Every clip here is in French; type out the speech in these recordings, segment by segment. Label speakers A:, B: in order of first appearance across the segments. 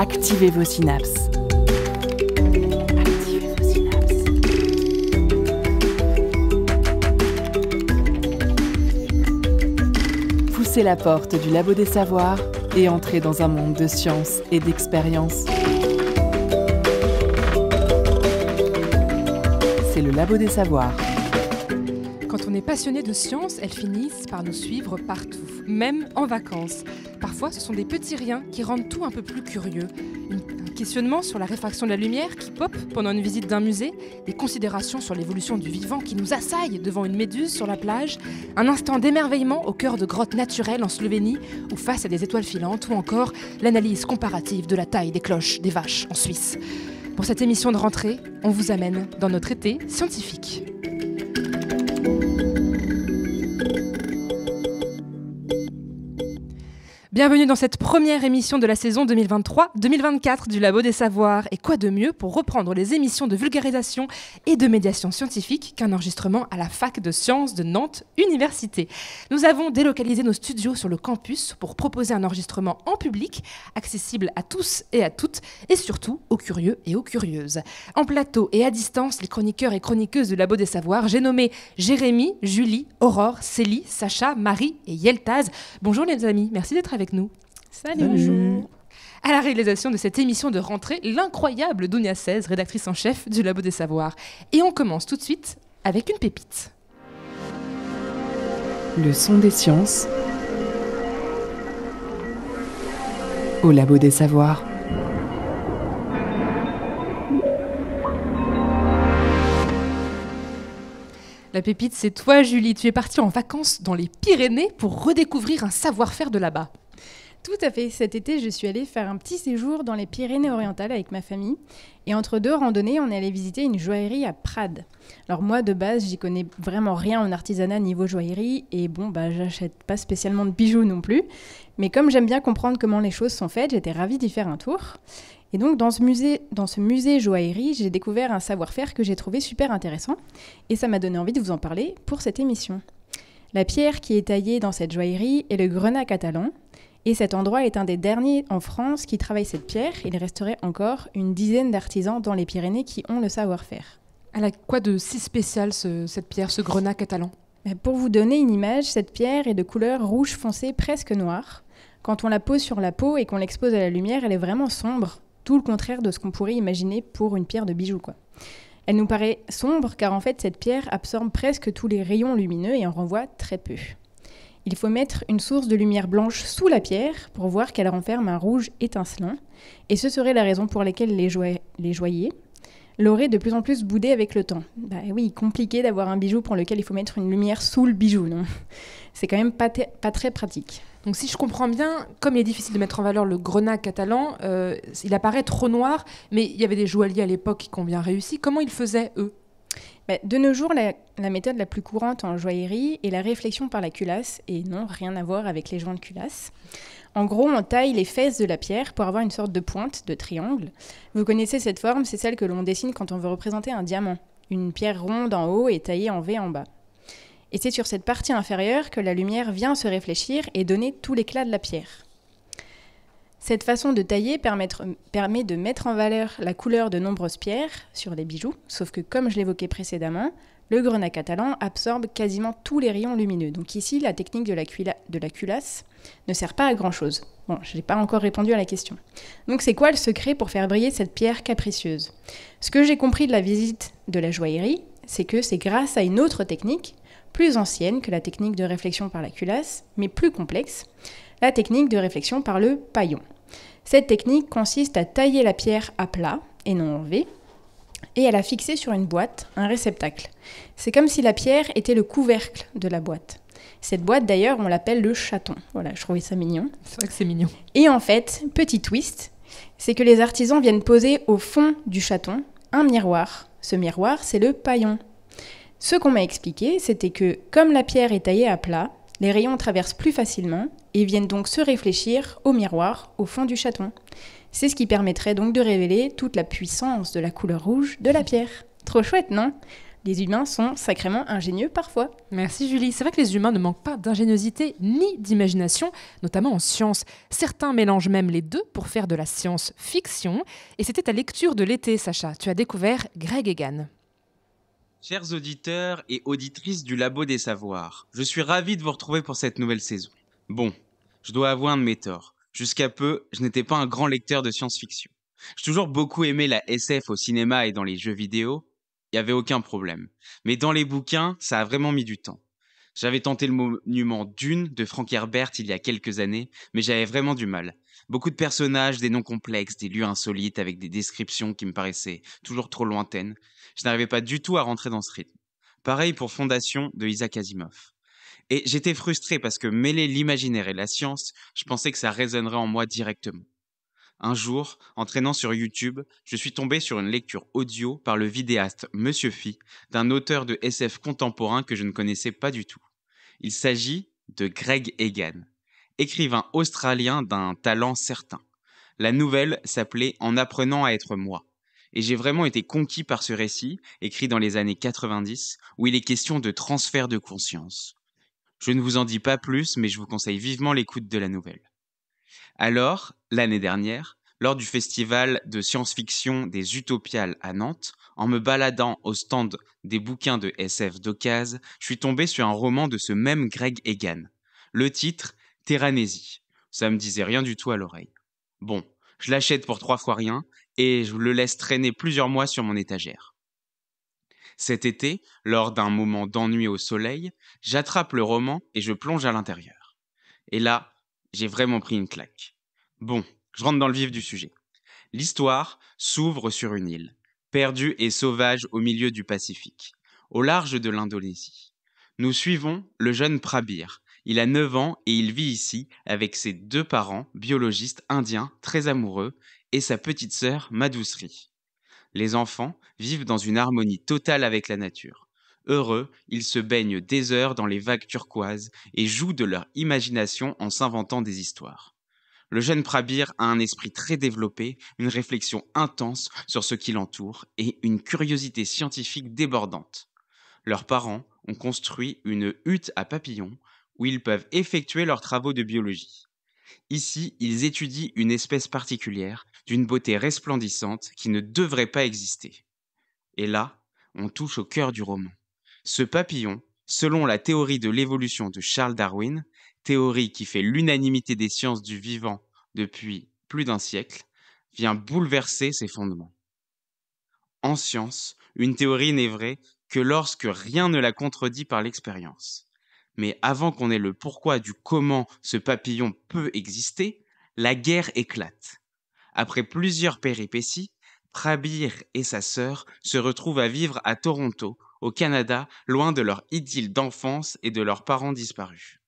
A: Activez vos synapses. Activez vos synapses. Poussez la porte du Labo des Savoirs et entrez dans un monde de science et d'expérience. C'est le Labo des Savoirs.
B: Quand on est passionné de science, elles finissent par nous suivre partout, même en vacances. Parfois, ce sont des petits riens qui rendent tout un peu plus curieux. Un questionnement sur la réfraction de la lumière qui pop pendant une visite d'un musée, des considérations sur l'évolution du vivant qui nous assaillent devant une méduse sur la plage, un instant d'émerveillement au cœur de grottes naturelles en Slovénie ou face à des étoiles filantes, ou encore l'analyse comparative de la taille des cloches des vaches en Suisse. Pour cette émission de rentrée, on vous amène dans notre été scientifique. Bienvenue dans cette première émission de la saison 2023-2024 du Labo des Savoirs. Et quoi de mieux pour reprendre les émissions de vulgarisation et de médiation scientifique qu'un enregistrement à la fac de sciences de Nantes Université. Nous avons délocalisé nos studios sur le campus pour proposer un enregistrement en public, accessible à tous et à toutes, et surtout aux curieux et aux curieuses. En plateau et à distance, les chroniqueurs et chroniqueuses du Labo des Savoirs, j'ai nommé Jérémy, Julie, Aurore, Célie, Sacha, Marie et Yeltaz. Bonjour les amis, merci d'être avec nous.
C: Salut. Bonjour.
B: À la réalisation de cette émission de rentrée, l'incroyable Dounia 16, rédactrice en chef du Labo des Savoirs. Et on commence tout de suite avec une pépite.
A: Le son des sciences au Labo des Savoirs.
B: La pépite, c'est toi, Julie. Tu es partie en vacances dans les Pyrénées pour redécouvrir un savoir-faire de là-bas.
C: Tout à fait. Cet été, je suis allée faire un petit séjour dans les Pyrénées-Orientales avec ma famille. Et entre deux randonnées, on est allé visiter une joaillerie à Prades. Alors moi, de base, j'y connais vraiment rien en artisanat niveau joaillerie. Et j'achète pas spécialement de bijoux non plus. Mais comme j'aime bien comprendre comment les choses sont faites, j'étais ravie d'y faire un tour. Et donc, dans ce musée joaillerie, j'ai découvert un savoir-faire que j'ai trouvé super intéressant. Et ça m'a donné envie de vous en parler pour cette émission. La pierre qui est taillée dans cette joaillerie est le grenat catalan. Et cet endroit est un des derniers en France qui travaille cette pierre. Il resterait encore une dizaine d'artisans dans les Pyrénées qui ont le savoir-faire.
B: Elle a quoi de si spécial, cette pierre, ce grenat catalan ?
C: Pour vous donner une image, cette pierre est de couleur rouge foncé, presque noire. Quand on la pose sur la peau et qu'on l'expose à la lumière, elle est vraiment sombre, tout le contraire de ce qu'on pourrait imaginer pour une pierre de bijou, quoi. Elle nous paraît sombre car en fait, cette pierre absorbe presque tous les rayons lumineux et en renvoie très peu. Il faut mettre une source de lumière blanche sous la pierre pour voir qu'elle renferme un rouge étincelant. Et ce serait la raison pour laquelle les joailliers l'auraient de plus en plus boudé avec le temps. Oui, compliqué d'avoir un bijou pour lequel il faut mettre une lumière sous le bijou, non ? C'est quand même pas très pratique.
B: Donc si je comprends bien, comme il est difficile de mettre en valeur le grenat catalan, il apparaît trop noir, mais il y avait des joailliers à l'époque qui ont bien réussi. Comment ils faisaient, eux ?
C: De nos jours, la méthode la plus courante en joaillerie est la réflexion par la culasse, et non, rien à voir avec les joints de culasse. En gros, on taille les fesses de la pierre pour avoir une sorte de pointe, de triangle. Vous connaissez cette forme, c'est celle que l'on dessine quand on veut représenter un diamant. Une pierre ronde en haut et taillée en V en bas. Et c'est sur cette partie inférieure que la lumière vient se réfléchir et donner tout l'éclat de la pierre. Cette façon de tailler permet de mettre en valeur la couleur de nombreuses pierres sur les bijoux, sauf que comme je l'évoquais précédemment, le grenat catalan absorbe quasiment tous les rayons lumineux. Donc ici, la technique de la culasse ne sert pas à grand-chose. Bon, je n'ai pas encore répondu à la question. Donc c'est quoi le secret pour faire briller cette pierre capricieuse ? Ce que j'ai compris de la visite de la joaillerie, c'est que c'est grâce à une autre technique, plus ancienne que la technique de réflexion par la culasse, mais plus complexe, la technique de réflexion par le paillon. Cette technique consiste à tailler la pierre à plat, et non en V, et à la fixer sur une boîte, un réceptacle. C'est comme si la pierre était le couvercle de la boîte. Cette boîte, d'ailleurs, on l'appelle le chaton. Voilà, je trouvais ça mignon.
B: C'est vrai que c'est mignon.
C: Et en fait, petit twist, c'est que les artisans viennent poser au fond du chaton un miroir. Ce miroir, c'est le paillon. Ce qu'on m'a expliqué, c'était que, comme la pierre est taillée à plat, les rayons traversent plus facilement et viennent donc se réfléchir au miroir au fond du chaton. C'est ce qui permettrait donc de révéler toute la puissance de la couleur rouge de la pierre. Trop chouette, non ? Les humains sont sacrément ingénieux parfois.
B: Merci Julie. C'est vrai que les humains ne manquent pas d'ingéniosité ni d'imagination, notamment en sciences. Certains mélangent même les deux pour faire de la science-fiction. Et c'était ta lecture de l'été, Sacha. Tu as découvert Greg Egan.
D: Chers auditeurs et auditrices du Labo des Savoirs, je suis ravi de vous retrouver pour cette nouvelle saison. Bon, je dois avouer un de mes torts. Jusqu'à peu, je n'étais pas un grand lecteur de science-fiction. J'ai toujours beaucoup aimé la SF au cinéma et dans les jeux vidéo. Il n'y avait aucun problème. Mais dans les bouquins, ça a vraiment mis du temps. J'avais tenté le monument Dune de Frank Herbert il y a quelques années, mais j'avais vraiment du mal. Beaucoup de personnages, des noms complexes, des lieux insolites avec des descriptions qui me paraissaient toujours trop lointaines. Je n'arrivais pas du tout à rentrer dans ce rythme. Pareil pour Fondation de Isaac Asimov. Et j'étais frustré parce que mêler l'imaginaire et la science, je pensais que ça résonnerait en moi directement. Un jour, en traînant sur YouTube, je suis tombé sur une lecture audio par le vidéaste Monsieur Phi d'un auteur de SF contemporain que je ne connaissais pas du tout. Il s'agit de Greg Egan, écrivain australien d'un talent certain. La nouvelle s'appelait En apprenant à être moi. Et j'ai vraiment été conquis par ce récit, écrit dans les années 90, où il est question de transfert de conscience. Je ne vous en dis pas plus, mais je vous conseille vivement l'écoute de la nouvelle. Alors, l'année dernière, lors du festival de science-fiction des Utopiales à Nantes, en me baladant au stand des bouquins de SF d'occasion, je suis tombé sur un roman de ce même Greg Egan. Le titre, Terranésie. Ça me disait rien du tout à l'oreille. Bon, je l'achète pour 3 fois rien et je le laisse traîner plusieurs mois sur mon étagère. Cet été, lors d'un moment d'ennui au soleil, j'attrape le roman et je plonge à l'intérieur. Et là, j'ai vraiment pris une claque. Bon, je rentre dans le vif du sujet. L'histoire s'ouvre sur une île, perdue et sauvage au milieu du Pacifique, au large de l'Indonésie. Nous suivons le jeune Prabir. Il a 9 ans et il vit ici avec ses 2 parents, biologistes indiens très amoureux, et sa petite sœur Madhusri. Les enfants vivent dans une harmonie totale avec la nature. Heureux, ils se baignent des heures dans les vagues turquoises et jouent de leur imagination en s'inventant des histoires. Le jeune Prabir a un esprit très développé, une réflexion intense sur ce qui l'entoure et une curiosité scientifique débordante. Leurs parents ont construit une hutte à papillons où ils peuvent effectuer leurs travaux de biologie. Ici, ils étudient une espèce particulière, d'une beauté resplendissante qui ne devrait pas exister. Et là, on touche au cœur du roman. Ce papillon, selon la théorie de l'évolution de Charles Darwin, théorie qui fait l'unanimité des sciences du vivant depuis plus d'un siècle, vient bouleverser ses fondements. En science, une théorie n'est vraie que lorsque rien ne la contredit par l'expérience. Mais avant qu'on ait le pourquoi du comment ce papillon peut exister, la guerre éclate. Après plusieurs péripéties, Prabir et sa sœur se retrouvent à vivre à Toronto, au Canada, loin de leur idylle d'enfance et de leurs parents disparus.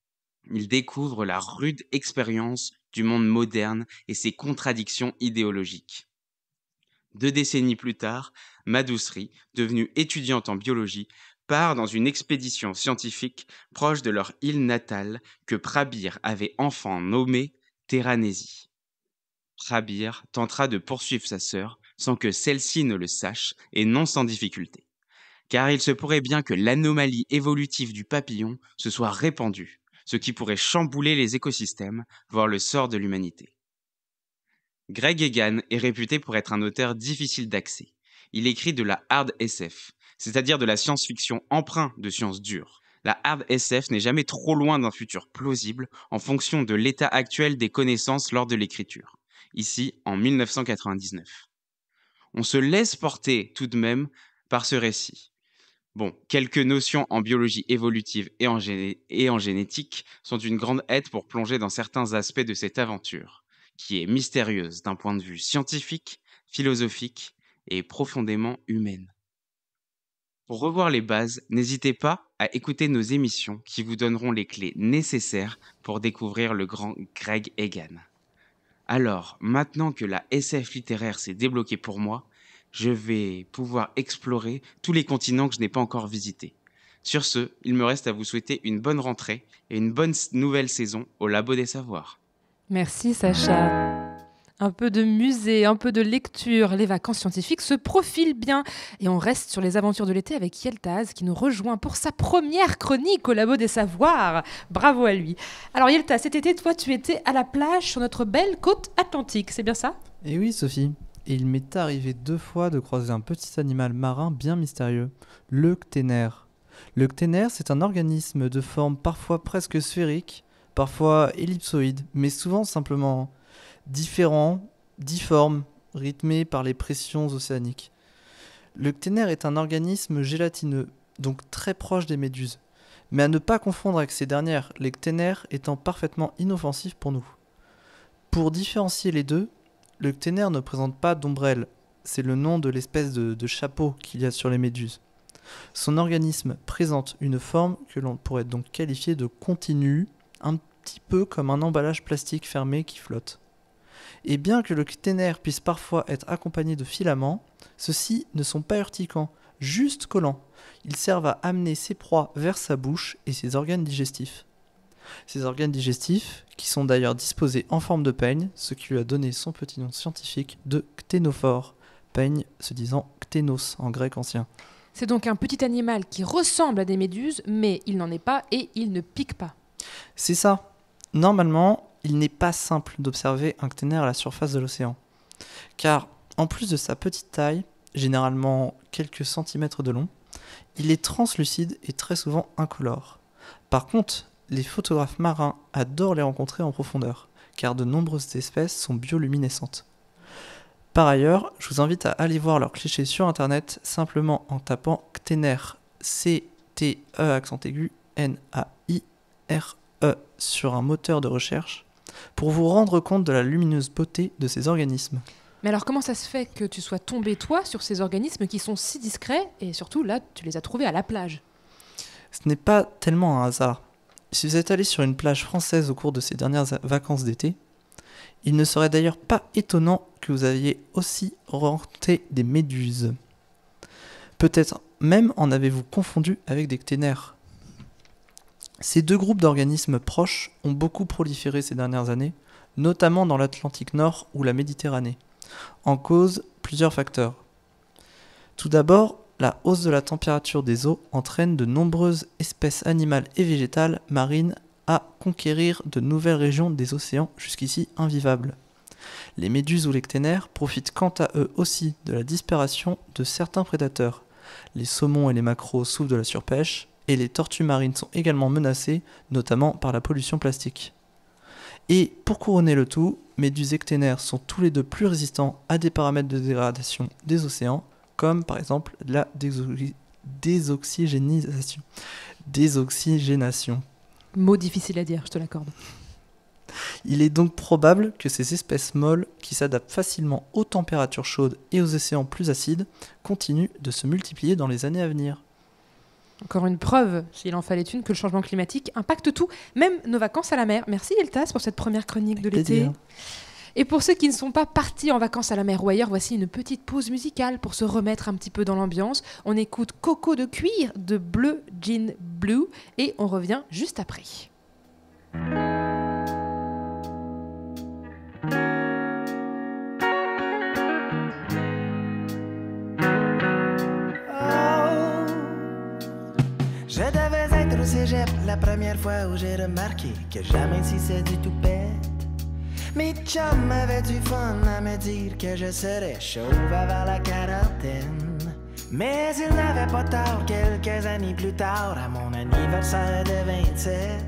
D: Ils découvrent la rude expérience du monde moderne et ses contradictions idéologiques. 2 décennies plus tard, Madhusri, devenue étudiante en biologie, part dans une expédition scientifique proche de leur île natale que Prabir avait enfin nommée Terranésie. Prabir tentera de poursuivre sa sœur sans que celle-ci ne le sache et non sans difficulté. Car il se pourrait bien que l'anomalie évolutive du papillon se soit répandue, ce qui pourrait chambouler les écosystèmes, voire le sort de l'humanité. Greg Egan est réputé pour être un auteur difficile d'accès. Il écrit de la hard SF, c'est-à-dire de la science-fiction empreinte de sciences dures. La hard SF n'est jamais trop loin d'un futur plausible en fonction de l'état actuel des connaissances lors de l'écriture, ici en 1999. On se laisse porter tout de même par ce récit. Bon, quelques notions en biologie évolutive et en génétique sont une grande aide pour plonger dans certains aspects de cette aventure, qui est mystérieuse d'un point de vue scientifique, philosophique et profondément humaine. Pour revoir les bases, n'hésitez pas à écouter nos émissions qui vous donneront les clés nécessaires pour découvrir le grand Greg Egan. Alors, maintenant que la SF littéraire s'est débloquée pour moi, je vais pouvoir explorer tous les continents que je n'ai pas encore visités. Sur ce, il me reste à vous souhaiter une bonne rentrée et une bonne nouvelle saison au Labo des Savoirs.
B: Merci Sacha. Un peu de musée, un peu de lecture, les vacances scientifiques se profilent bien. Et on reste sur les aventures de l'été avec Yeltaz qui nous rejoint pour sa première chronique au Labo des Savoirs. Bravo à lui. Alors Yeltaz, cet été, toi tu étais à la plage sur notre belle côte atlantique, c'est bien ça ?
E: Et oui Sophie, et il m'est arrivé 2 fois de croiser un petit animal marin bien mystérieux, le cténaire. Le cténaire, c'est un organisme de forme parfois presque sphérique, parfois ellipsoïde, mais souvent simplement différent, difforme, rythmé par les pressions océaniques. Le cténaire est un organisme gélatineux, donc très proche des méduses, mais à ne pas confondre avec ces dernières, les cténaires étant parfaitement inoffensifs pour nous. Pour différencier les deux, le cténaire ne présente pas d'ombrelle, c'est le nom de l'espèce de chapeau qu'il y a sur les méduses. Son organisme présente une forme que l'on pourrait donc qualifier de continue, un petit peu comme un emballage plastique fermé qui flotte. Et bien que le cténaire puisse parfois être accompagné de filaments, ceux-ci ne sont pas urticants, juste collants. Ils servent à amener ses proies vers sa bouche et ses organes digestifs. Ces organes digestifs, qui sont d'ailleurs disposés en forme de peigne, ce qui lui a donné son petit nom scientifique de cténophore, peigne se disant cténos en grec ancien.
B: C'est donc un petit animal qui ressemble à des méduses, mais il n'en est pas et il ne pique pas.
E: C'est ça. Normalement, il n'est pas simple d'observer un cténaire à la surface de l'océan. Car, en plus de sa petite taille, généralement quelques centimètres de long, il est translucide et très souvent incolore. Par contre, les photographes marins adorent les rencontrer en profondeur, car de nombreuses espèces sont bioluminescentes. Par ailleurs, je vous invite à aller voir leurs clichés sur internet simplement en tapant cténaire, C-T-E accent aigu, N-A-I-R-E sur un moteur de recherche, pour vous rendre compte de la lumineuse beauté de ces organismes.
B: Mais alors comment ça se fait que tu sois tombé toi sur ces organismes qui sont si discrets et surtout là tu les as trouvés à la plage ?
E: Ce n'est pas tellement un hasard. Si vous êtes allé sur une plage française au cours de ces dernières vacances d'été, il ne serait d'ailleurs pas étonnant que vous aviez aussi rencontré des méduses. Peut-être même en avez-vous confondu avec des cténaires. Ces deux groupes d'organismes proches ont beaucoup proliféré ces dernières années, notamment dans l'Atlantique Nord ou la Méditerranée. En cause, plusieurs facteurs. Tout d'abord, la hausse de la température des eaux entraîne de nombreuses espèces animales et végétales marines à conquérir de nouvelles régions des océans jusqu'ici invivables. Les méduses ou les cténaires profitent quant à eux aussi de la disparition de certains prédateurs. Les saumons et les maquereaux souffrent de la surpêche, et les tortues marines sont également menacées, notamment par la pollution plastique. Et pour couronner le tout, méduses et cténaires sont tous les deux plus résistants à des paramètres de dégradation des océans, comme par exemple la désoxygénation.
B: Mot difficile à dire, je te l'accorde.
E: Il est donc probable que ces espèces molles, qui s'adaptent facilement aux températures chaudes et aux océans plus acides, continuent de se multiplier dans les années à venir.
B: Encore une preuve, s'il en fallait une, que le changement climatique impacte tout, même nos vacances à la mer. Merci Yeltaz pour cette première chronique de l'été. Et pour ceux qui ne sont pas partis en vacances à la mer ou ailleurs, voici une petite pause musicale pour se remettre un petit peu dans l'ambiance. On écoute Coco de cuir de Bleu Jean Blue et on revient juste après.
F: Je devais être au cégep la première fois où j'ai remarqué que jamais si c'est du tout bête. Mes chums avaient du fun à me dire que je serais chauve avant la quarantaine. Mais ils n'avaient pas tort quelques années plus tard, à mon anniversaire de 27.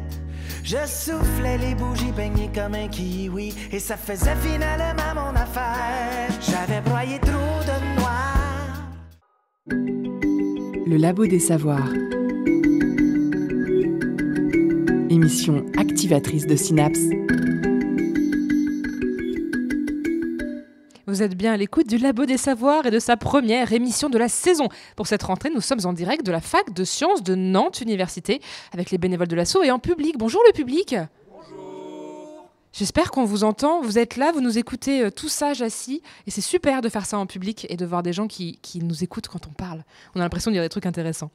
F: Je soufflais les bougies peignées comme un kiwi et ça faisait finalement mon affaire. J'avais broyé trop de noir.
A: Le Labo des Savoirs. Émission activatrice de synapses.
B: Vous êtes bien à l'écoute du Labo des Savoirs et de sa première émission de la saison. Pour cette rentrée, nous sommes en direct de la fac de sciences de Nantes Université avec les bénévoles de l'asso et en public. Bonjour le public. Bonjour. J'espère qu'on vous entend. Vous êtes là, vous nous écoutez tout sages assis et c'est super de faire ça en public et de voir des gens qui nous écoutent quand on parle. On a l'impression de dire des trucs intéressants.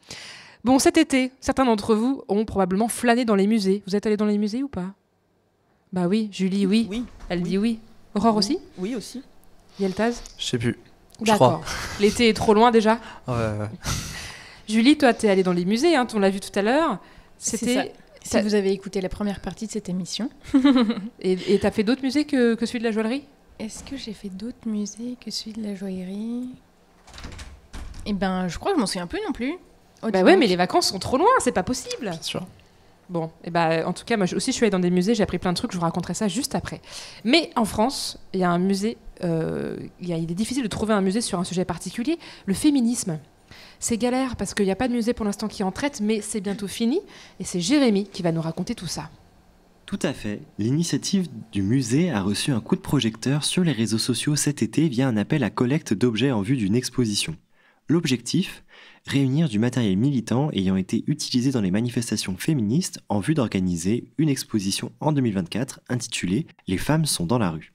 B: Bon, cet été, certains d'entre vous ont probablement flâné dans les musées. Vous êtes allés dans les musées ou pas ? Bah oui, Julie, oui. Elle dit oui. Aurore aussi?
C: Oui, aussi.
B: Yeltaz?
E: Je sais plus. Je
B: D'accord.
E: crois.
B: L'été est trop loin déjà.
E: Ouais.
B: Julie, toi, t'es allée dans les musées, hein, on l'a vu tout à l'heure.
C: C'est
B: C'était...
C: ça. Si vous avez écouté la première partie de cette émission.
B: Et t'as fait d'autres musées que celui de la joaillerie?
C: Est-ce que j'ai fait d'autres musées que celui de la joaillerie? Eh ben, je crois que je m'en souviens plus non plus.
B: Bah ouais, mais les vacances sont trop loin, c'est pas possible.
E: Bien sûr.
B: Bon, et bah, en tout cas, moi aussi, je suis allée dans des musées, j'ai appris plein de trucs, je vous raconterai ça juste après. Mais en France, il y a un musée, il est difficile de trouver un musée sur un sujet particulier, le féminisme. C'est galère parce qu'il n'y a pas de musée pour l'instant qui en traite, mais c'est bientôt fini, et c'est Jérémy qui va nous raconter tout ça.
G: Tout à fait. L'initiative du musée a reçu un coup de projecteur sur les réseaux sociaux cet été via un appel à collecte d'objets en vue d'une exposition. L'objectif ? Réunir du matériel militant ayant été utilisé dans les manifestations féministes en vue d'organiser une exposition en 2024 intitulée « Les femmes sont dans la rue ».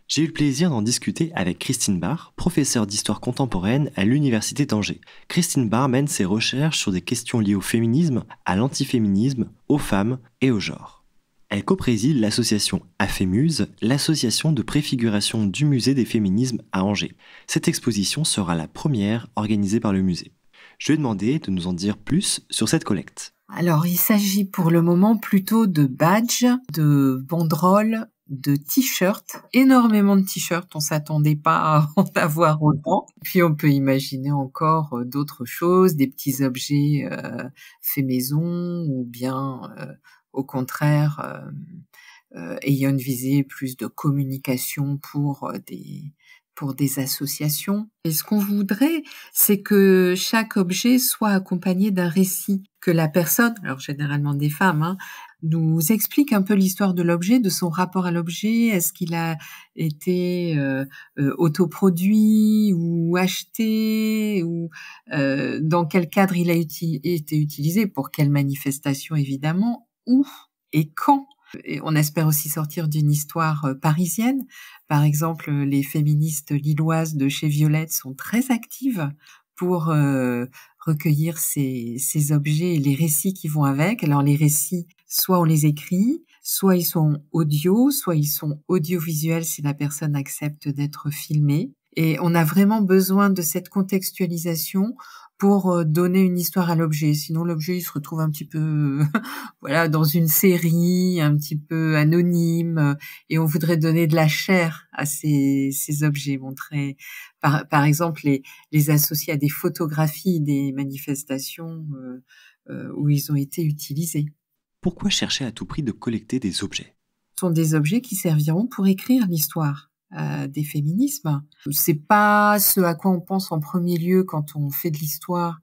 G: J'ai eu le plaisir d'en discuter avec Christine Barr, professeure d'histoire contemporaine à l'Université d'Angers. Christine Barr mène ses recherches sur des questions liées au féminisme, à l'antiféminisme, aux femmes et au genre. Elle co-préside l'association Afémuse, l'association de préfiguration du musée des féminismes à Angers. Cette exposition sera la première organisée par le musée. Je lui ai demandé de nous en dire plus sur cette collecte.
H: Alors, il s'agit pour le moment plutôt de badges, de banderoles, de t-shirts, énormément de t-shirts, on s'attendait pas à en avoir autant. Puis on peut imaginer encore d'autres choses, des petits objets faits maison ou bien au contraire ayant une visée plus de communication pour des associations. Et ce qu'on voudrait, c'est que chaque objet soit accompagné d'un récit, que la personne, alors généralement des femmes, nous explique un peu l'histoire de l'objet, de son rapport à l'objet. Est-ce qu'il a été autoproduit ou acheté, ou dans quel cadre il a été utilisé, pour quelle manifestation évidemment, où et quand. Et on espère aussi sortir d'une histoire parisienne. Par exemple, les féministes lilloises de chez Violette sont très actives pour recueillir ces objets et les récits qui vont avec. Alors les récits, soit on les écrit, soit ils sont audio, soit ils sont audiovisuels si la personne accepte d'être filmée. Et on a vraiment besoin de cette contextualisation pour donner une histoire à l'objet. Sinon, l'objet, il se retrouve un petit peu, voilà, dans une série, un petit peu anonyme. Et on voudrait donner de la chair à ces objets, montrer, par exemple, les associer à des photographies des manifestations où ils ont été utilisés.
G: Pourquoi chercher à tout prix de collecter des objets ?
H: Ce sont des objets qui serviront pour écrire l'histoire des féminismes. C'est pas ce à quoi on pense en premier lieu quand on fait de l'histoire.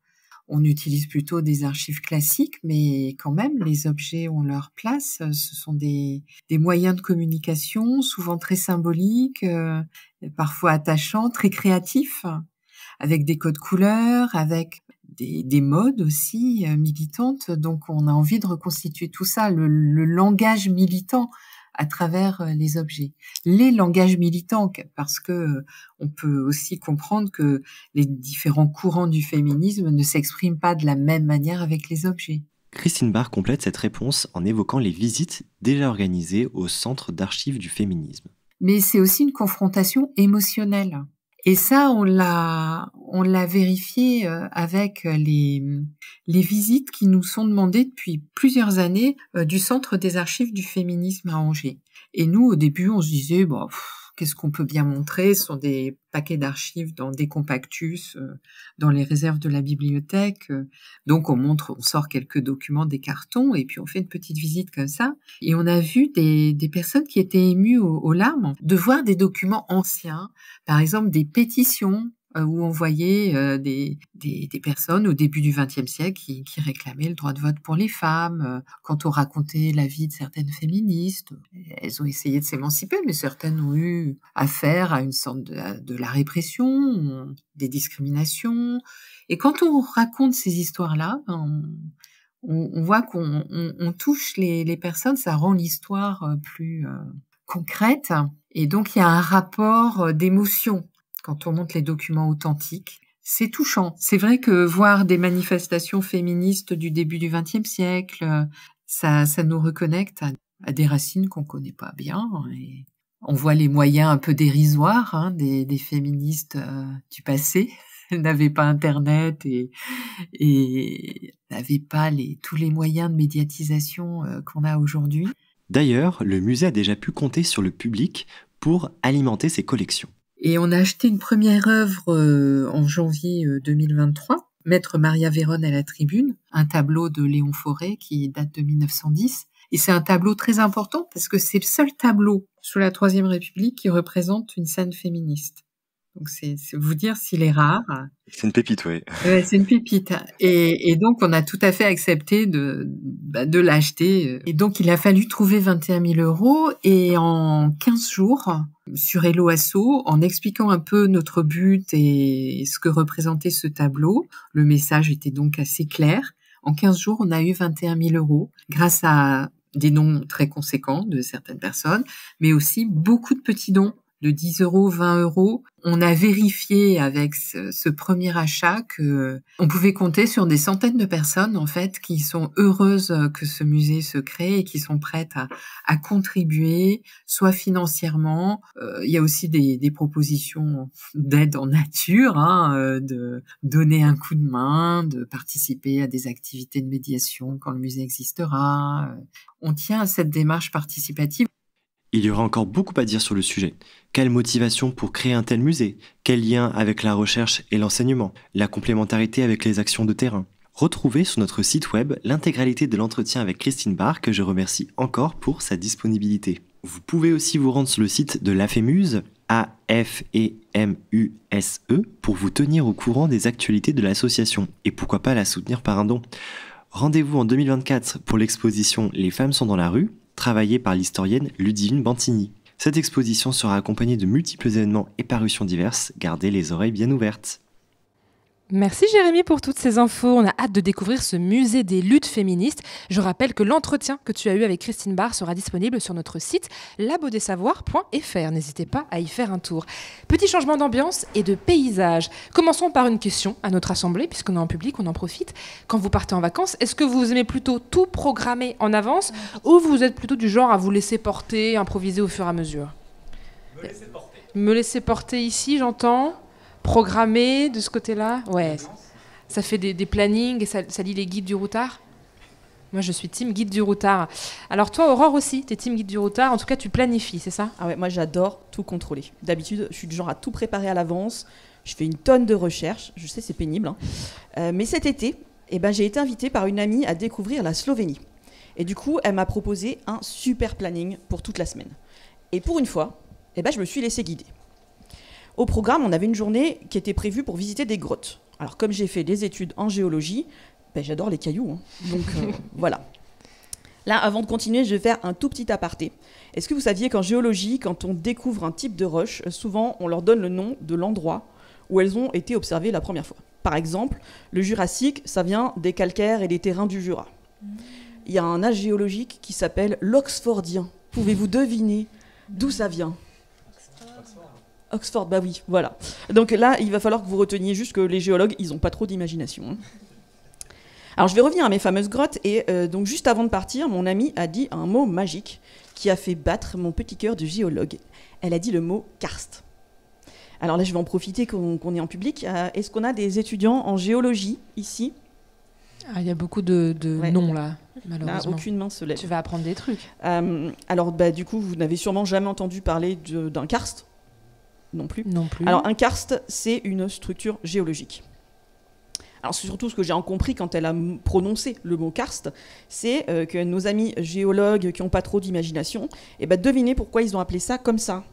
H: On utilise plutôt des archives classiques, mais quand même, les objets ont leur place. Ce sont des moyens de communication, souvent très symboliques, parfois attachants, très créatifs, avec des codes couleurs, avec des modes aussi militantes. Donc, on a envie de reconstituer tout ça, le langage militant à travers les objets. Les langages militants, parce que on peut aussi comprendre que les différents courants du féminisme ne s'expriment pas de la même manière avec les objets.
G: Christine Barr complète cette réponse en évoquant les visites déjà organisées au Centre d'archives du féminisme.
H: Mais c'est aussi une confrontation émotionnelle. Et ça, on l'a vérifié avec les visites qui nous sont demandées depuis plusieurs années du Centre des archives du féminisme à Angers. Et nous, au début, on se disait, qu'est-ce qu'on peut bien montrer? Ce sont des paquets d'archives dans des compactus, dans les réserves de la bibliothèque. Donc, on sort quelques documents des cartons et puis on fait une petite visite comme ça. Et on a vu des personnes qui étaient émues aux larmes de voir des documents anciens, par exemple des pétitions où on voyait des personnes au début du XXe siècle qui réclamaient le droit de vote pour les femmes. Quand on racontait la vie de certaines féministes, elles ont essayé de s'émanciper, mais certaines ont eu affaire à une sorte de la répression, des discriminations. Et quand on raconte ces histoires-là, on voit qu'on touche les personnes, ça rend l'histoire plus concrète. Et donc, il y a un rapport d'émotion quand on montre les documents authentiques. C'est touchant. C'est vrai que voir des manifestations féministes du début du XXe siècle, ça nous reconnecte à des racines qu'on connaît pas bien. Et On voit les moyens un peu dérisoires des féministes du passé. Elles n'avaient pas Internet et n'avaient pas tous les moyens de médiatisation qu'on a aujourd'hui.
G: D'ailleurs, le musée a déjà pu compter sur le public pour alimenter ses collections.
H: Et on a acheté une première œuvre en janvier 2023, Maître Maria Vérone à la tribune, un tableau de Léon Fauré qui date de 1910. Et c'est un tableau très important parce que c'est le seul tableau sous la Troisième République qui représente une scène féministe. Donc c'est vous dire s'il est rare.
G: C'est une pépite, oui.
H: Ouais, c'est une pépite. Et donc on a tout à fait accepté de l'acheter. Et donc il a fallu trouver 21 000 €. Et en 15 jours, sur Hello Asso, en expliquant un peu notre but et ce que représentait ce tableau, le message était donc assez clair. En 15 jours, on a eu 21 000 € grâce à des dons très conséquents de certaines personnes, mais aussi beaucoup de petits dons de 10 €, 20 €. On a vérifié avec ce premier achat que on pouvait compter sur des centaines de personnes, en fait, qui sont heureuses que ce musée se crée et qui sont prêtes à contribuer, soit financièrement. Il y a aussi des propositions d'aide en nature, de donner un coup de main, de participer à des activités de médiation quand le musée existera. On tient à cette démarche participative.
G: Il y aura encore beaucoup à dire sur le sujet. Quelle motivation pour créer un tel musée? Quel lien avec la recherche et l'enseignement? La complémentarité avec les actions de terrain? Retrouvez sur notre site web l'intégralité de l'entretien avec Christine Barr, que je remercie encore pour sa disponibilité. Vous pouvez aussi vous rendre sur le site de l'AFEMUSE, AFEMUSE, pour vous tenir au courant des actualités de l'association et pourquoi pas la soutenir par un don. Rendez-vous en 2024 pour l'exposition Les femmes sont dans la rue, travaillée par l'historienne Ludivine Bantini. Cette exposition sera accompagnée de multiples événements et parutions diverses. Gardez les oreilles bien ouvertes.
B: Merci Jérémy pour toutes ces infos. On a hâte de découvrir ce musée des luttes féministes. Je rappelle que l'entretien que tu as eu avec Christine Barr sera disponible sur notre site labeaudesavoirs.fr. N'hésitez pas à y faire un tour. Petit changement d'ambiance et de paysage. Commençons par une question à notre assemblée, puisqu'on est en public, on en profite. Quand vous partez en vacances, est-ce que vous aimez plutôt tout programmer en avance ou vous êtes plutôt du genre à vous laisser porter, improviser au fur et à mesure? Me laisser porter ici, j'entends. Programmer de ce côté-là, ouais. Ça fait des plannings et ça lit les guides du routard. Moi, je suis team guide du routard. Alors toi, Aurore aussi, t'es team guide du routard. En tout cas, tu planifies, c'est ça?
I: Ah ouais, moi, j'adore tout contrôler. D'habitude, je suis du genre à tout préparer à l'avance. Je fais une tonne de recherches. Je sais, c'est pénible. Mais cet été, j'ai été invitée par une amie à découvrir la Slovénie. Et du coup, elle m'a proposé un super planning pour toute la semaine. Et pour une fois, je me suis laissée guider. Au programme, on avait une journée qui était prévue pour visiter des grottes. Alors, comme j'ai fait des études en géologie, j'adore les cailloux. Donc, voilà. Là, avant de continuer, je vais faire un tout petit aparté. Est-ce que vous saviez qu'en géologie, quand on découvre un type de roche, souvent, on leur donne le nom de l'endroit où elles ont été observées la première fois? Par exemple, le Jurassique, ça vient des calcaires et des terrains du Jura. Il y a un âge géologique qui s'appelle l'Oxfordien. Pouvez-vous deviner d'où ça vient? Oxford, bah oui, voilà. Donc là, il va falloir que vous reteniez juste que les géologues, ils n'ont pas trop d'imagination. Alors je vais revenir à mes fameuses grottes, et donc juste avant de partir, mon amie a dit un mot magique qui a fait battre mon petit cœur de géologue. Elle a dit le mot karst. Alors là, je vais en profiter qu'on est en public. Est-ce qu'on a des étudiants en géologie ici?
B: Il y a beaucoup de noms là, malheureusement.
I: Là, aucune main se lève.
B: Tu vas apprendre des trucs.
I: Alors du coup, vous n'avez sûrement jamais entendu parler d'un karst? Non plus. Alors, un karst, c'est une structure géologique. Alors, surtout, ce que j'ai compris quand elle a prononcé le mot karst, c'est que nos amis géologues qui n'ont pas trop d'imagination, devinez pourquoi ils ont appelé ça comme ça.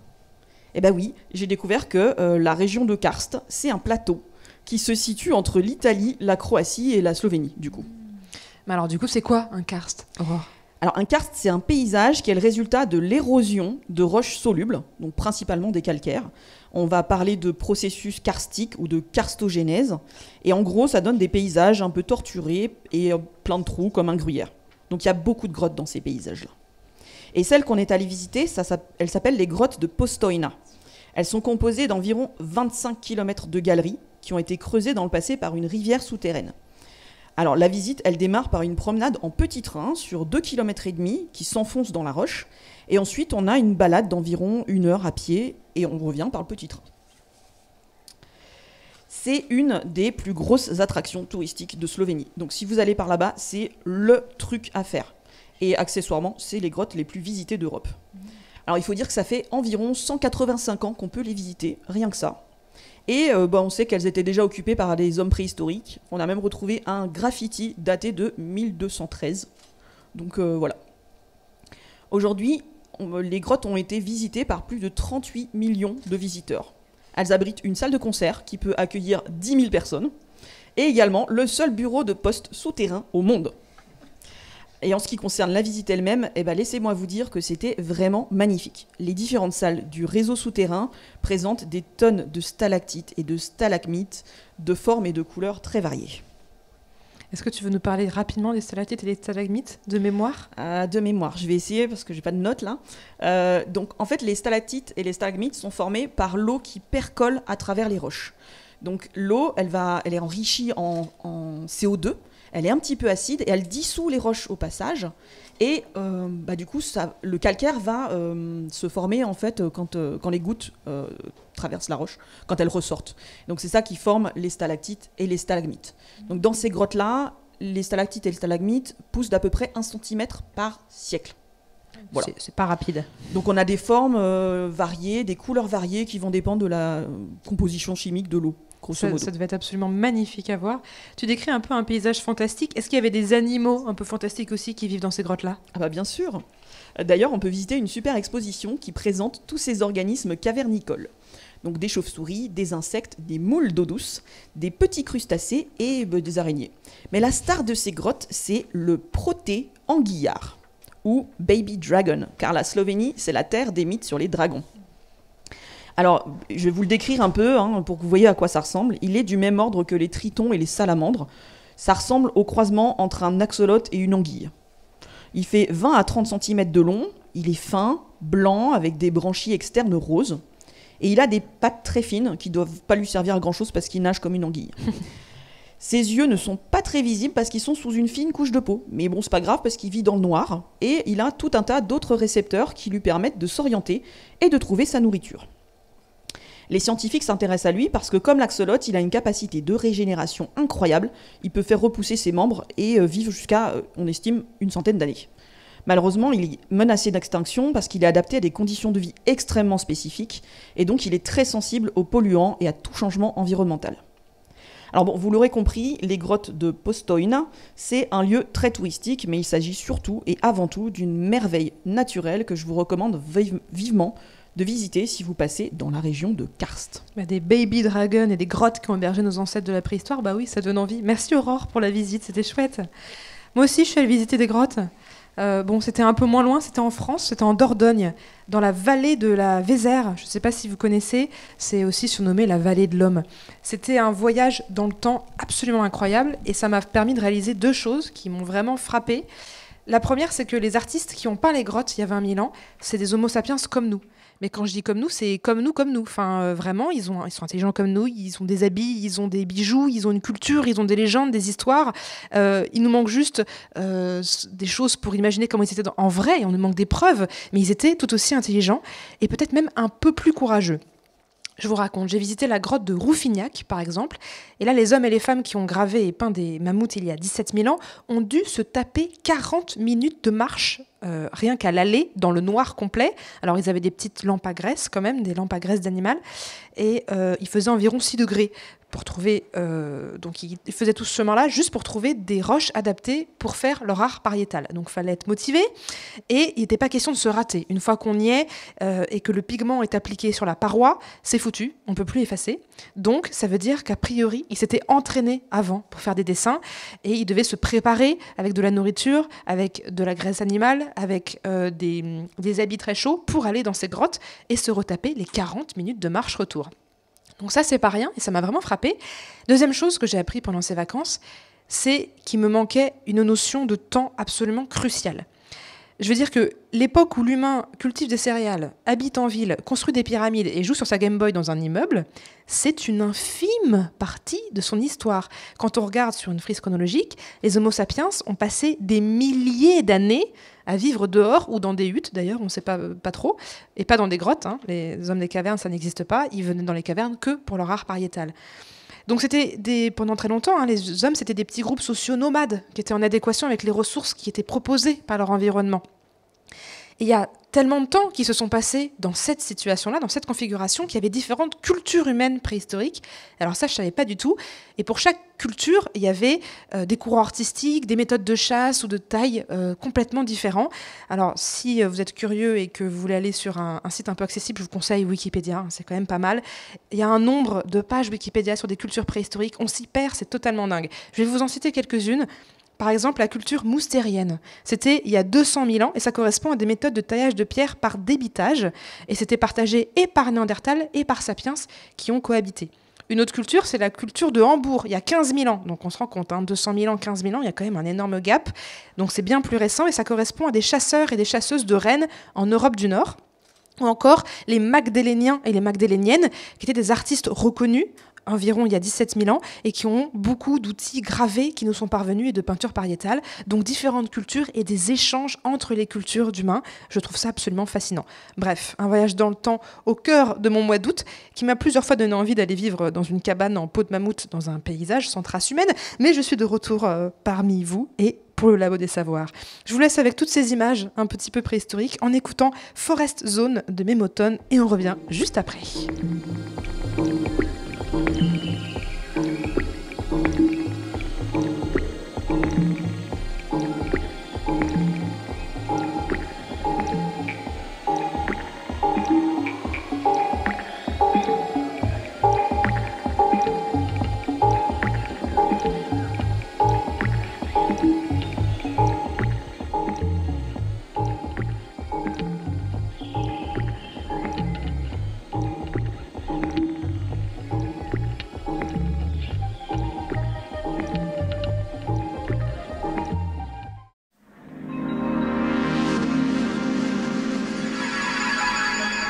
I: Oui, j'ai découvert que la région de Karst, c'est un plateau qui se situe entre l'Italie, la Croatie et la Slovénie, du coup.
B: Mais alors, du coup, c'est quoi un karst, Aurore?
I: Alors, un karst, c'est un paysage qui est le résultat de l'érosion de roches solubles, donc principalement des calcaires. On va parler de processus karstiques ou de karstogénèse. Et en gros, ça donne des paysages un peu torturés et plein de trous comme un gruyère. Donc, il y a beaucoup de grottes dans ces paysages-là. Et celles qu'on est allé visiter, elles s'appellent les grottes de Postojna. Elles sont composées d'environ 25 km de galeries qui ont été creusées dans le passé par une rivière souterraine. Alors la visite, elle démarre par une promenade en petit train sur 2,5 km qui s'enfonce dans la roche. Et ensuite, on a une balade d'environ 1 heure à pied et on revient par le petit train. C'est une des plus grosses attractions touristiques de Slovénie. Donc si vous allez par là-bas, c'est le truc à faire. Et accessoirement, c'est les grottes les plus visitées d'Europe. Alors il faut dire que ça fait environ 185 ans qu'on peut les visiter, rien que ça. Et on sait qu'elles étaient déjà occupées par des hommes préhistoriques. On a même retrouvé un graffiti daté de 1213. Donc voilà. Aujourd'hui, les grottes ont été visitées par plus de 38 millions de visiteurs. Elles abritent une salle de concert qui peut accueillir 10 000 personnes. Et également le seul bureau de poste souterrain au monde. Et en ce qui concerne la visite elle-même, laissez-moi vous dire que c'était vraiment magnifique. Les différentes salles du réseau souterrain présentent des tonnes de stalactites et de stalagmites de formes et de couleurs très variées.
B: Est-ce que tu veux nous parler rapidement des stalactites et des stalagmites de mémoire ?
I: De mémoire, je vais essayer parce que j'ai pas de notes là. Donc en fait, les stalactites et les stalagmites sont formés par l'eau qui percole à travers les roches. Donc l'eau, elle est enrichie en CO2. Elle est un petit peu acide et elle dissout les roches au passage. Et du coup, le calcaire va se former en fait quand les gouttes traversent la roche, quand elles ressortent. Donc c'est ça qui forme les stalactites et les stalagmites. Donc dans ces grottes-là, les stalactites et les stalagmites poussent d'à peu près 1 cm par siècle. Voilà.
B: C'est pas rapide.
I: Donc on a des formes variées, des couleurs variées qui vont dépendre de la composition chimique de l'eau.
B: Ça devait être absolument magnifique à voir. Tu décris un peu un paysage fantastique. Est-ce qu'il y avait des animaux un peu fantastiques aussi qui vivent dans ces grottes-là ?
I: Ah bah bien sûr. D'ailleurs, on peut visiter une super exposition qui présente tous ces organismes cavernicoles. Donc des chauves-souris, des insectes, des moules d'eau douce, des petits crustacés et des araignées. Mais la star de ces grottes, c'est le proté-anguillard, ou baby dragon, car la Slovénie, c'est la terre des mythes sur les dragons. Alors, je vais vous le décrire un peu pour que vous voyez à quoi ça ressemble. Il est du même ordre que les tritons et les salamandres. Ça ressemble au croisement entre un axolote et une anguille. Il fait 20 à 30 cm de long, il est fin, blanc, avec des branchies externes roses. Et il a des pattes très fines qui ne doivent pas lui servir à grand-chose parce qu'il nage comme une anguille. Ses yeux ne sont pas très visibles parce qu'ils sont sous une fine couche de peau. Mais bon, c'est pas grave parce qu'il vit dans le noir. Et il a tout un tas d'autres récepteurs qui lui permettent de s'orienter et de trouver sa nourriture. Les scientifiques s'intéressent à lui parce que, comme l'axolote, il a une capacité de régénération incroyable. Il peut faire repousser ses membres et vivre jusqu'à, on estime, 100 d'années. Malheureusement, il est menacé d'extinction parce qu'il est adapté à des conditions de vie extrêmement spécifiques et donc il est très sensible aux polluants et à tout changement environnemental. Alors bon, vous l'aurez compris, les grottes de Postojna, c'est un lieu très touristique, mais il s'agit surtout et avant tout d'une merveille naturelle que je vous recommande vivement de visiter si vous passez dans la région de Karst.
B: Des baby dragons et des grottes qui ont hébergé nos ancêtres de la préhistoire, bah oui, ça donne envie. Merci Aurore pour la visite, c'était chouette. Moi aussi, je suis allée visiter des grottes. C'était un peu moins loin, c'était en France, c'était en Dordogne, dans la vallée de la Vézère. Je ne sais pas si vous connaissez, c'est aussi surnommé la vallée de l'homme. C'était un voyage dans le temps absolument incroyable et ça m'a permis de réaliser 2 choses qui m'ont vraiment frappée. La première, c'est que les artistes qui ont peint les grottes il y a 20 000 ans, c'est des homo sapiens comme nous. Mais quand je dis comme nous, c'est comme nous. Enfin, vraiment, ils sont intelligents comme nous, ils ont des habits, ils ont des bijoux, ils ont une culture, ils ont des légendes, des histoires. Il nous manque juste des choses pour imaginer comment ils étaient en vrai, et on nous manque des preuves, mais ils étaient tout aussi intelligents et peut-être même un peu plus courageux. Je vous raconte, j'ai visité la grotte de Rouffignac, par exemple, et là, les hommes et les femmes qui ont gravé et peint des mammouths il y a 17 000 ans ont dû se taper 40 minutes de marche, rien qu'à l'aller, dans le noir complet. Alors, ils avaient des petites lampes à graisse, quand même, des lampes à graisse d'animal, et il faisait environ 6 degrés. Pour trouver, donc ils faisaient tout ce chemin-là juste pour trouver des roches adaptées pour faire leur art pariétal. Donc il fallait être motivé et il n'était pas question de se rater. Une fois qu'on y est et que le pigment est appliqué sur la paroi, c'est foutu, on ne peut plus effacer. Donc ça veut dire qu'a priori, il s'était entraîné avant pour faire des dessins et il devait se préparer avec de la nourriture, avec de la graisse animale, avec des habits très chauds pour aller dans ces grottes et se retaper les 40 minutes de marche retour. Donc ça, c'est pas rien, et ça m'a vraiment frappée. Deuxième chose que j'ai appris pendant ces vacances, c'est qu'il me manquait une notion de temps absolument cruciale. Je veux dire que l'époque où l'humain cultive des céréales, habite en ville, construit des pyramides et joue sur sa Game Boy dans un immeuble, c'est une infime partie de son histoire. Quand on regarde sur une frise chronologique, les Homo sapiens ont passé des milliers d'années à vivre dehors ou dans des huttes, d'ailleurs, on ne sait pas trop, et pas dans des grottes. Hein. Les hommes des cavernes, ça n'existe pas. Ils venaient dans les cavernes que pour leur art pariétal. Donc pendant très longtemps, hein, les hommes, c'était des petits groupes sociaux nomades qui étaient en adéquation avec les ressources qui étaient proposées par leur environnement. Et il y a tellement de temps qui se sont passés dans cette situation-là, dans cette configuration, qu'il y avait différentes cultures humaines préhistoriques. Alors ça, je ne savais pas du tout. Et pour chaque culture, il y avait des courants artistiques, des méthodes de chasse ou de taille complètement différents. Alors si vous êtes curieux et que vous voulez aller sur un site un peu accessible, je vous conseille Wikipédia, hein, c'est quand même pas mal. Il y a un nombre de pages Wikipédia sur des cultures préhistoriques, on s'y perd, c'est totalement dingue. Je vais vous en citer quelques-unes. Par exemple, la culture moustérienne. C'était il y a 200 000 ans et ça correspond à des méthodes de taillage de pierre par débitage. Et c'était partagé et par Néandertal et par Sapiens qui ont cohabité. Une autre culture, c'est la culture de Hambourg, il y a 15 000 ans. Donc on se rend compte, hein, 200 000 ans, 15 000 ans, il y a quand même un énorme gap. Donc c'est bien plus récent et ça correspond à des chasseurs et des chasseuses de rennes en Europe du Nord. Ou encore les Magdaléniens et les Magdaléniennes, qui étaient des artistes reconnus, environ il y a 17 000 ans, et qui ont beaucoup d'outils gravés qui nous sont parvenus et de peintures pariétales, donc différentes cultures et des échanges entre les cultures d'humains. Je trouve ça absolument fascinant. Bref, un voyage dans le temps au cœur de mon mois d'août, qui m'a plusieurs fois donné envie d'aller vivre dans une cabane en peau de mammouth dans un paysage sans trace humaine, mais je suis de retour parmi vous et pour le Labo des Savoirs. Je vous laisse avec toutes ces images un petit peu préhistoriques en écoutant Forest Zone de Mémotone et on revient juste après.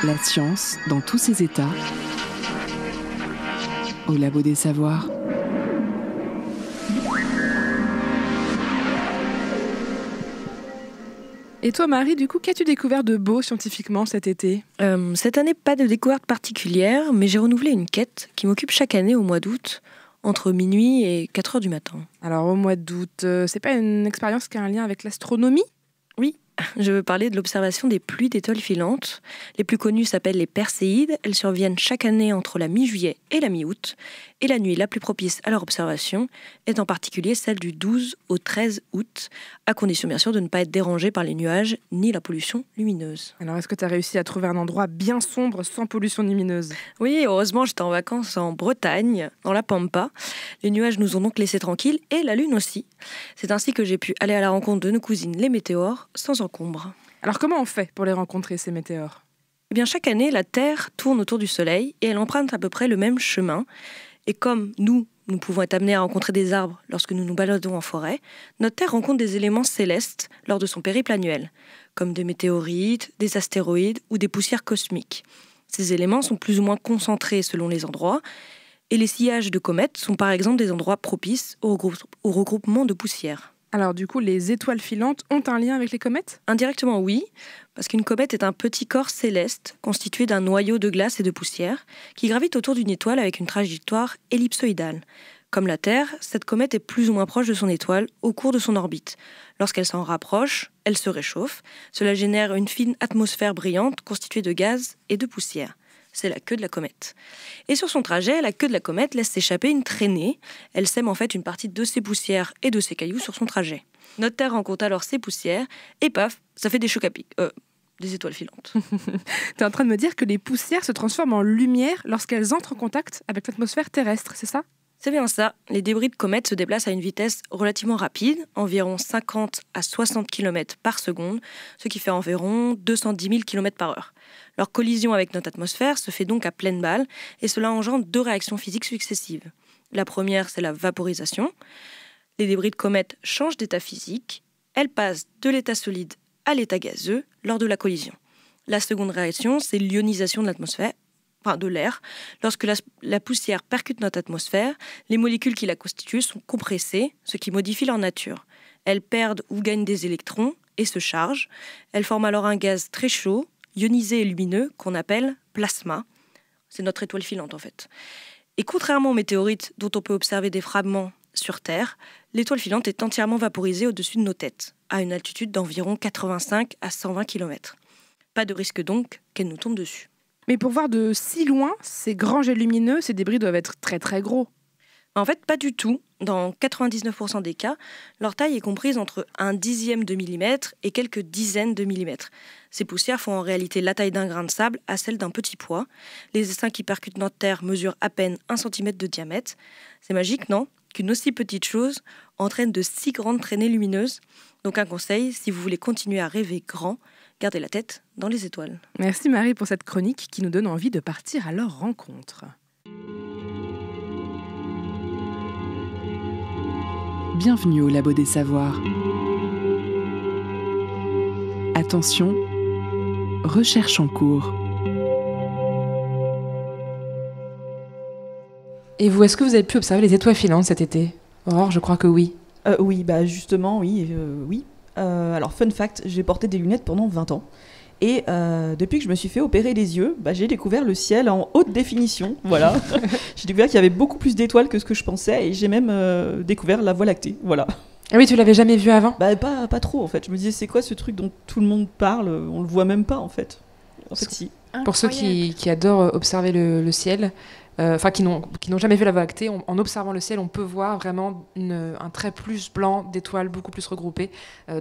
A: La science dans tous ses états, au Labo des Savoirs.
B: Et toi, Marie, du coup, qu'as-tu découvert de beau scientifiquement cet été ?
J: Cette année, pas de découverte particulière, mais j'ai renouvelé une quête qui m'occupe chaque année au mois d'août, entre minuit et 4 heures du matin.
B: Alors, au mois d'août, c'est pas une expérience qui a un lien avec l'astronomie ?
J: Oui, je veux parler de l'observation des pluies d'étoiles filantes. Les plus connues s'appellent les Perséides. Elles surviennent chaque année entre la mi-juillet et la mi-août. Et la nuit la plus propice à leur observation est en particulier celle du 12 au 13 août, à condition bien sûr de ne pas être dérangé par les nuages ni la pollution lumineuse.
B: Alors, est-ce que tu as réussi à trouver un endroit bien sombre sans pollution lumineuse ?
J: Oui, heureusement, j'étais en vacances en Bretagne, dans la Pampa. Les nuages nous ont donc laissés tranquilles et la lune aussi. C'est ainsi que j'ai pu aller à la rencontre de nos cousines, les météores, sans encombre.
B: Alors, comment on fait pour les rencontrer, ces météores ?
J: Eh bien, chaque année, la Terre tourne autour du Soleil et elle emprunte à peu près le même chemin. Et comme nous pouvons être amenés à rencontrer des arbres lorsque nous nous baladons en forêt, notre Terre rencontre des éléments célestes lors de son périple annuel, comme des météorites, des astéroïdes ou des poussières cosmiques. Ces éléments sont plus ou moins concentrés selon les endroits, et les sillages de comètes sont par exemple des endroits propices au regroupement de poussières.
B: Alors du coup, les étoiles filantes ont un lien avec les comètes ?
J: Indirectement oui, parce qu'une comète est un petit corps céleste constitué d'un noyau de glace et de poussière qui gravite autour d'une étoile avec une trajectoire ellipsoïdale. Comme la Terre, cette comète est plus ou moins proche de son étoile au cours de son orbite. Lorsqu'elle s'en rapproche, elle se réchauffe. Cela génère une fine atmosphère brillante constituée de gaz et de poussière. C'est la queue de la comète. Et sur son trajet, la queue de la comète laisse s'échapper une traînée. Elle sème en fait une partie de ses poussières et de ses cailloux sur son trajet. Notre Terre rencontre alors ses poussières et paf, ça fait des chocs à pic. Des étoiles filantes.
B: T'es en train de me dire que les poussières se transforment en lumière lorsqu'elles entrent en contact avec l'atmosphère terrestre, c'est ça ?
J: C'est bien ça. Les débris de comètes se déplacent à une vitesse relativement rapide, environ 50 à 60 km par seconde, ce qui fait environ 210 000 km par heure. Leur collision avec notre atmosphère se fait donc à pleine balle, et cela engendre deux réactions physiques successives. La première, c'est la vaporisation. Les débris de comètes changent d'état physique. Elles passent de l'état solide à l'état gazeux lors de la collision. La seconde réaction, c'est l'ionisation de l'atmosphère, de l'air. Lorsque la poussière percute notre atmosphère, les molécules qui la constituent sont compressées, ce qui modifie leur nature. Elles perdent ou gagnent des électrons et se chargent. Elles forment alors un gaz très chaud, ionisé et lumineux, qu'on appelle plasma. C'est notre étoile filante en fait. Et contrairement aux météorites dont on peut observer des fragments sur Terre, l'étoile filante est entièrement vaporisée au-dessus de nos têtes, à une altitude d'environ 85 à 120 km. Pas de risque donc qu'elle nous tombe dessus.
B: Mais pour voir de si loin, ces grands jets lumineux, ces débris doivent être très très gros.
J: En fait, pas du tout. Dans 99% des cas, leur taille est comprise entre 1/10 de millimètre et quelques dizaines de millimètres. Ces poussières font en réalité la taille d'un grain de sable à celle d'un petit pois. Les essaims qui percutent notre Terre mesurent à peine 1 cm de diamètre. C'est magique, non ? Qu'une aussi petite chose entraîne de si grandes traînées lumineuses. Donc un conseil, si vous voulez continuer à rêver grand, gardez la tête dans les étoiles.
B: Merci Marie pour cette chronique qui nous donne envie de partir à leur rencontre.
A: Bienvenue au Labo des Savoirs. Attention, recherche en cours.
B: Et vous, est-ce que vous avez pu observer les étoiles filantes cet été ? Aurore, je crois que oui.
I: Oui, justement, oui. Alors, fun fact, j'ai porté des lunettes pendant 20 ans. Et depuis que je me suis fait opérer les yeux, j'ai découvert le ciel en haute définition. Voilà. J'ai découvert qu'il y avait beaucoup plus d'étoiles que ce que je pensais. Et j'ai même découvert la Voie lactée. Voilà.
B: Ah oui, tu l'avais jamais vu avant ?
I: Pas trop, en fait. Je me disais, c'est quoi ce truc dont tout le monde parle ? On le voit même pas, en fait. En fait, si.
B: Pour ceux qui adorent observer le ciel, qui n'ont jamais vu la Voie lactée, en observant le ciel, on peut voir vraiment un trait plus blanc d'étoiles beaucoup plus regroupées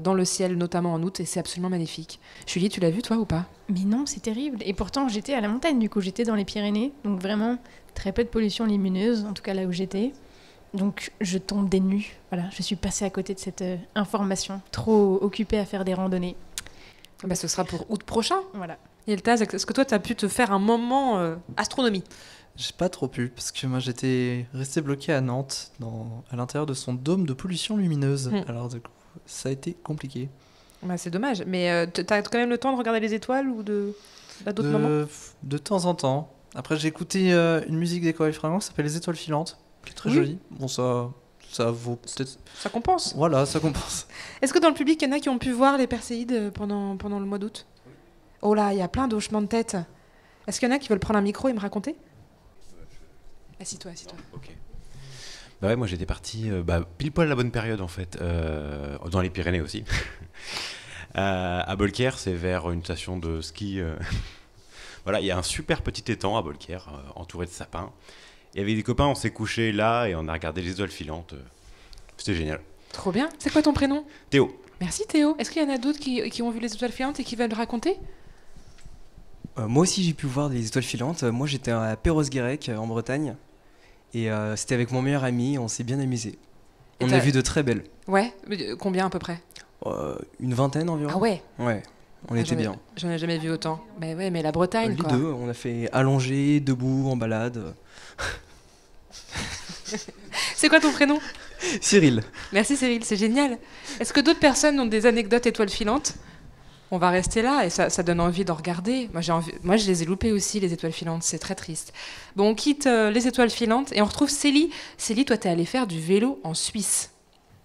B: dans le ciel, notamment en août, et c'est absolument magnifique. Julie, tu l'as vu toi ou pas ?
C: Mais non, c'est terrible. Et pourtant, j'étais à la montagne, du coup, j'étais dans les Pyrénées, donc vraiment très peu de pollution lumineuse, en tout cas là où j'étais. Donc je tombe des nues. Voilà, je suis passée à côté de cette information, trop occupée à faire des randonnées.
B: Ce sera pour août prochain.
C: Voilà.
B: Yeltaz, est-ce que toi, tu as pu te faire un moment astronomie ?
E: J'ai pas trop pu, parce que moi j'étais resté bloqué à Nantes, à l'intérieur de son dôme de pollution lumineuse. Alors du coup, ça a été compliqué.
B: C'est dommage, mais t'as quand même le temps de regarder les étoiles ou à d'autres moments ?
E: De temps en temps. Après j'ai écouté une musique d'École Fragment qui s'appelle Les Étoiles Filantes, qui est très jolie. Bon, ça vaut peut-être...
B: Ça compense.
E: Voilà, ça compense.
B: Est-ce que dans le public, il y en a qui ont pu voir les Perséides pendant le mois d'août ? Oh là, il y a plein d'hochements de tête. Est-ce qu'il y en a qui veulent prendre un micro et me raconter ? Assis-toi.
K: Ok. Moi j'étais parti pile poil à la bonne période en fait, dans les Pyrénées aussi. À Bolquière, c'est vers une station de ski. Voilà, il y a un super petit étang à Bolquière, entouré de sapins. Et avec des copains, on s'est couché là et on a regardé les étoiles filantes. C'était génial.
B: Trop bien. C'est quoi ton prénom ?
K: Théo.
B: Merci Théo. Est-ce qu'il y en a d'autres qui ont vu les étoiles filantes et qui veulent le raconter ?
L: Moi aussi j'ai pu voir les étoiles filantes. Moi j'étais à Perros-Guirec en Bretagne et c'était avec mon meilleur ami, on s'est bien amusé. On a vu de très belles.
B: Ouais, combien à peu près ?
L: Une vingtaine environ.
B: Ah ouais ?
L: Ouais, on était bien.
B: J'en ai jamais vu autant. Mais la Bretagne
L: quoi. Les deux, on a fait allongé, debout, en balade.
B: C'est quoi ton prénom ?
L: Cyril.
B: Merci Cyril, c'est génial. Est-ce que d'autres personnes ont des anecdotes étoiles filantes ? On va rester là et ça donne envie d'en regarder. Moi, je les ai loupées aussi, les étoiles filantes. C'est très triste. Bon, on quitte les étoiles filantes et on retrouve Célie. Célie, toi, t'es allée faire du vélo en Suisse.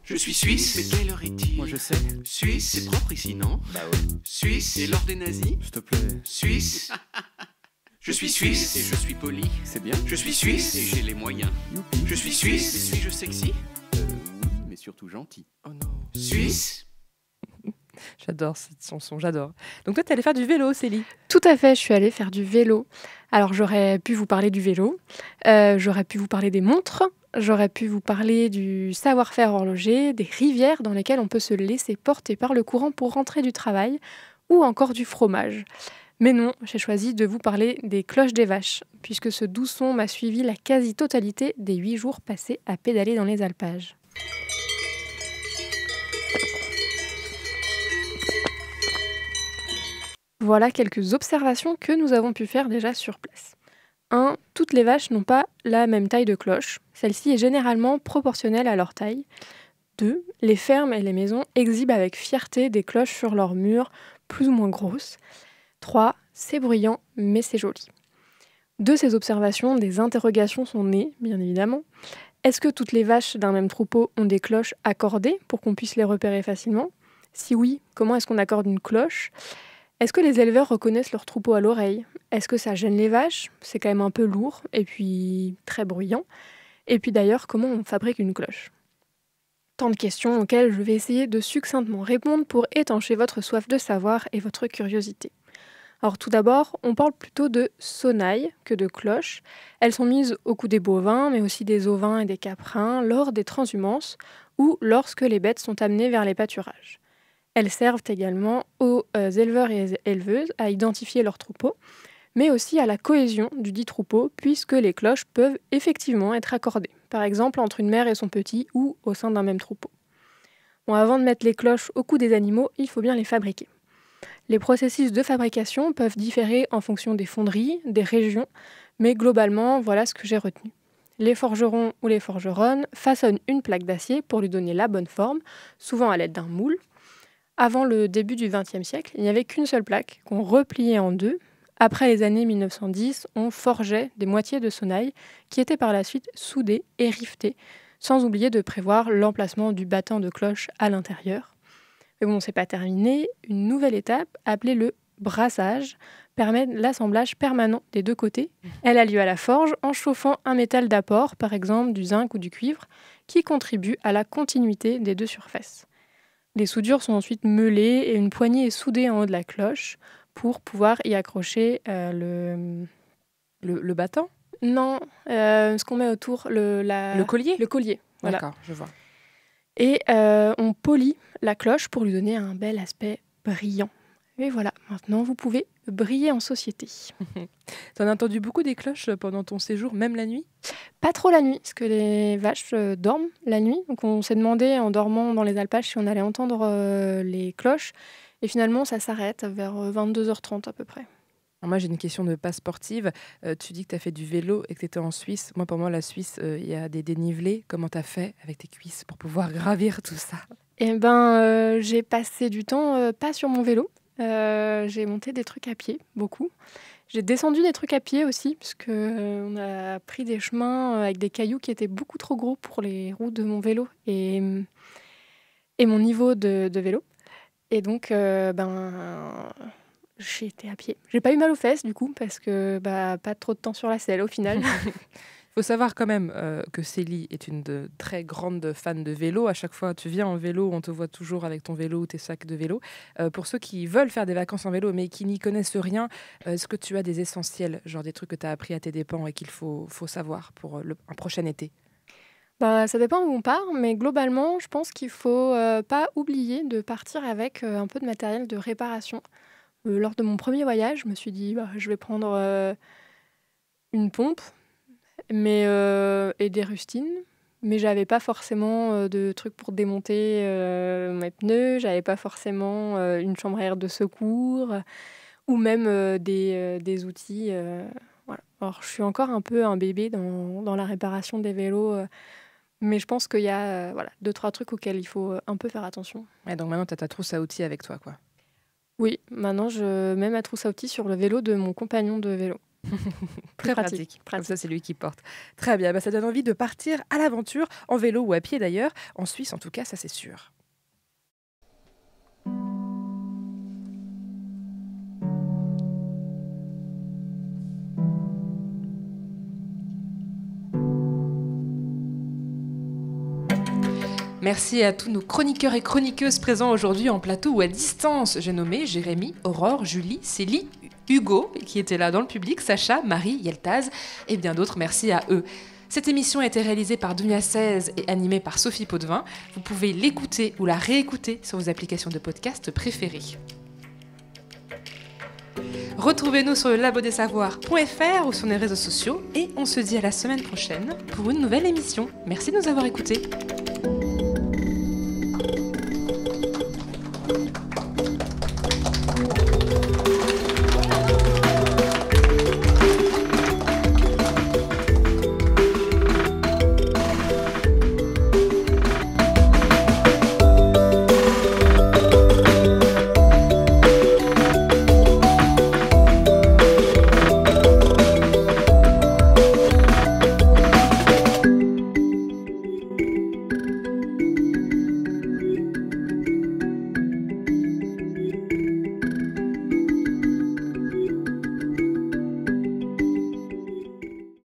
M: Je suis suisse. Mais quelle heure est-il ? Moi, je sais. Suisse, c'est propre ici, non ? Bah ouais. Suisse, c'est l'or des nazis ? S'il te plaît. Suisse. Je suis suisse et je suis poli. C'est bien. Je suis suisse et j'ai les moyens. Youpi. Je suis suisse et suis-je sexy ? Oui, mais surtout gentil. Oh non. Suisse.
B: J'adore son son, j'adore. Donc toi, tu es allée faire du vélo, Célie ?
N: Tout à fait, je suis allée faire du vélo. Alors j'aurais pu vous parler du vélo, j'aurais pu vous parler des montres, j'aurais pu vous parler du savoir-faire horloger, des rivières dans lesquelles on peut se laisser porter par le courant pour rentrer du travail, ou encore du fromage. Mais non, j'ai choisi de vous parler des cloches des vaches, puisque ce doux son m'a suivi la quasi-totalité des 8 jours passés à pédaler dans les alpages. Voilà quelques observations que nous avons pu faire déjà sur place. 1. Toutes les vaches n'ont pas la même taille de cloche. Celle-ci est généralement proportionnelle à leur taille. 2. Les fermes et les maisons exhibent avec fierté des cloches sur leurs murs, plus ou moins grosses. 3. C'est bruyant, mais c'est joli. De ces observations, des interrogations sont nées, bien évidemment. Est-ce que toutes les vaches d'un même troupeau ont des cloches accordées pour qu'on puisse les repérer facilement ? Si oui, comment est-ce qu'on accorde une cloche ? Est-ce que les éleveurs reconnaissent leur troupeau à l'oreille ? Est-ce que ça gêne les vaches ? C'est quand même un peu lourd et puis très bruyant. Et puis d'ailleurs, comment on fabrique une cloche ? Tant de questions auxquelles je vais essayer de succinctement répondre pour étancher votre soif de savoir et votre curiosité. Alors tout d'abord, on parle plutôt de sonnailles que de cloches. Elles sont mises au cou des bovins, mais aussi des ovins et des caprins, lors des transhumances ou lorsque les bêtes sont amenées vers les pâturages. Elles servent également aux éleveurs et éleveuses à identifier leurs troupeaux, mais aussi à la cohésion du dit troupeau, puisque les cloches peuvent effectivement être accordées, par exemple entre une mère et son petit ou au sein d'un même troupeau. Bon, avant de mettre les cloches au cou des animaux, il faut bien les fabriquer. Les processus de fabrication peuvent différer en fonction des fonderies, des régions, mais globalement, voilà ce que j'ai retenu. Les forgerons ou les forgeronnes façonnent une plaque d'acier pour lui donner la bonne forme, souvent à l'aide d'un moule. Avant le début du XXe siècle, il n'y avait qu'une seule plaque qu'on repliait en deux. Après les années 1910, on forgeait des moitiés de sonnailles qui étaient par la suite soudées et rivetées, sans oublier de prévoir l'emplacement du battant de cloche à l'intérieur. Mais bon, c'est pas terminé. Une nouvelle étape, appelée le brassage, permet l'assemblage permanent des deux côtés. Elle a lieu à la forge en chauffant un métal d'apport, par exemple du zinc ou du cuivre, qui contribue à la continuité des deux surfaces. Les soudures sont ensuite meulées et une poignée est soudée en haut de la cloche pour pouvoir y accrocher le
B: battant ?
N: Non, ce qu'on met autour,
B: le collier ?
N: Le collier, voilà.
B: D'accord, je vois.
N: Et on polit la cloche pour lui donner un bel aspect brillant. Et voilà, maintenant vous pouvez briller en société.
B: T'en as entendu beaucoup des cloches pendant ton séjour, même la nuit ?
N: Pas trop la nuit, parce que les vaches dorment la nuit. Donc on s'est demandé en dormant dans les alpages si on allait entendre les cloches. Et finalement, ça s'arrête vers 22h30 à peu près.
B: Alors moi, j'ai une question de pas sportive. Tu dis que tu as fait du vélo et que tu étais en Suisse. Moi, pour moi, la Suisse, il y a des dénivelés. Comment tu as fait avec tes cuisses pour pouvoir gravir tout ça ?
N: Eh ben, j'ai passé du temps pas sur mon vélo. J'ai monté des trucs à pied, beaucoup. J'ai descendu des trucs à pied aussi, parce qu'on a pris des chemins avec des cailloux qui étaient beaucoup trop gros pour les roues de mon vélo et mon niveau de vélo. Et donc, j'ai été à pied. J'ai pas eu mal aux fesses, du coup, parce que pas trop de temps sur la selle, au final.
B: Il faut savoir quand même que Célie est une très grande fan de vélo. À chaque fois que tu viens en vélo, on te voit toujours avec ton vélo ou tes sacs de vélo. Pour ceux qui veulent faire des vacances en vélo, mais qui n'y connaissent rien, est-ce que tu as des essentiels, genre des trucs que tu as appris à tes dépens et qu'il faut savoir pour un prochain été ?
N: Ça dépend où on part, mais globalement, je pense qu'il faut pas oublier de partir avec un peu de matériel de réparation. Lors de mon premier voyage, je me suis dit, je vais prendre une pompe et des rustines, mais j'avais pas forcément de trucs pour démonter mes pneus, j'avais pas forcément une chambre à air de secours, ou même des outils. Voilà. Alors, je suis encore un peu un bébé dans la réparation des vélos, mais je pense qu'il y a 2-3 trucs auxquels il faut un peu faire attention.
B: Ouais, donc maintenant, tu as ta trousse à outils avec toi, quoi.
N: Oui, maintenant, je mets ma trousse à outils sur le vélo de mon compagnon de vélo.
B: Très pratique. Comme ça, c'est lui qui porte. Très bien, ça donne envie de partir à l'aventure, en vélo ou à pied d'ailleurs. En Suisse, en tout cas, ça c'est sûr. Merci à tous nos chroniqueurs et chroniqueuses présents aujourd'hui en plateau ou à distance. J'ai nommé Jérémy, Aurore, Julie, Célie, Hugo, qui étaient là dans le public, Sacha, Marie, Yeltaz et bien d'autres. Merci à eux. Cette émission a été réalisée par Dunia 16 et animée par Sophie Potvin. Vous pouvez l'écouter ou la réécouter sur vos applications de podcast préférées. Retrouvez-nous sur le labodessavoirs.fr ou sur les réseaux sociaux et on se dit à la semaine prochaine pour une nouvelle émission. Merci de nous avoir écoutés.